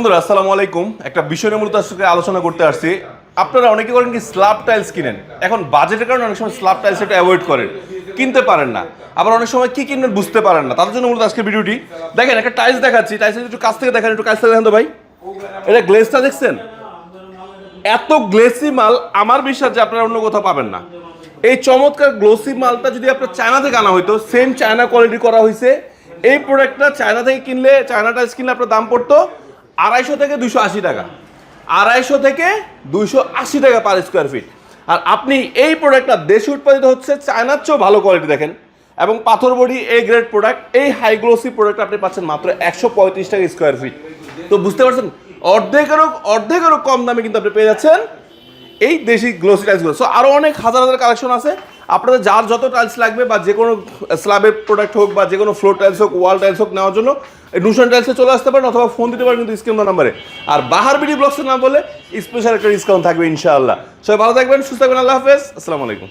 বন্ধুরা আসসালামু আলাইকুম। একটা বিষয় নিয়ে মূলত আজকে আলোচনা করতে আসছি। আপনারা অনেকে করেন কি স্ল্যাব টাইলস কিনেন, এখন বাজেটের কারণে অনেক সময় স্ল্যাব টাইলস এটা অ্যাভয়েড করেন, কিনতে পারেন না। আবার অনেক সময় কি কিনবেন বুঝতে পারেন না, তাদের জন্য মূলত আজকের ভিডিওটি। দেখেন একটা টাইলস দেখাচ্ছি, টাইলস একটু কাছ থেকে দেখেন, একটু কাছ থেকে দেখেন তো ভাই, এটা গ্লেজটা দেখছেন? এত গ্লেসি মাল আমার বিশ্বাস যে আপনারা অন্য কোথাও পাবেন না। এই চমৎকার গ্লোসি মালটা যদি আপনার চায়না থেকে আনা হইতো, সেম চায়না কোয়ালিটি করা হয়েছে, এই প্রোডাক্টটা চায়না থেকে কিনলে, চায়না টাইলস কিনলে আপনার দাম পড়তো 250 থেকে 280 টাকা, 250 থেকে 280 টাকা পার স্কোয়ার ফিট। আর আপনি এই প্রোডাক্টটা দেশে উৎপাদিত হচ্ছে, চায়নার চেয়েও ভালো কোয়ালিটি দেখেন, এবং পাথর বডি এ গ্রেড প্রোডাক্ট, এই হাই গ্লোসি প্রোডাক্ট আপনি পাচ্ছেন মাত্র 135 টাকা স্কোয়ার ফিট। তো বুঝতে পারছেন অর্ধেকেরও কম দামে কিন্তু আপনি পেয়ে যাচ্ছেন এই দেশি গ্লোসি টাইলসগুলো। সো আরও অনেক হাজার হাজার কালেকশন আছে, আপনাদের যার যত টাইলস লাগবে, বা যে কোনো স্ল্যাবের প্রোডাক্ট হোক, বা যে কোনো ফ্লোর টাইলস হোক, ওয়াল টাইলস হোক, নেওয়ার জন্য নুশন টাইলসে চলে আসতে পারেন, অথবা ফোন দিতে পারেন কিন্তু স্ক্রিন নাম্বারে। আর বাহার বিডি ব্লগসের নাম বলে স্পেশাল একটা ডিসকাউন্ট থাকবে ইনশাআল্লাহ। সবাই ভালো থাকবেন, সুস্থ থাকবেন, আল্লাহ হাফেজ, আসসালামু আলাইকুম।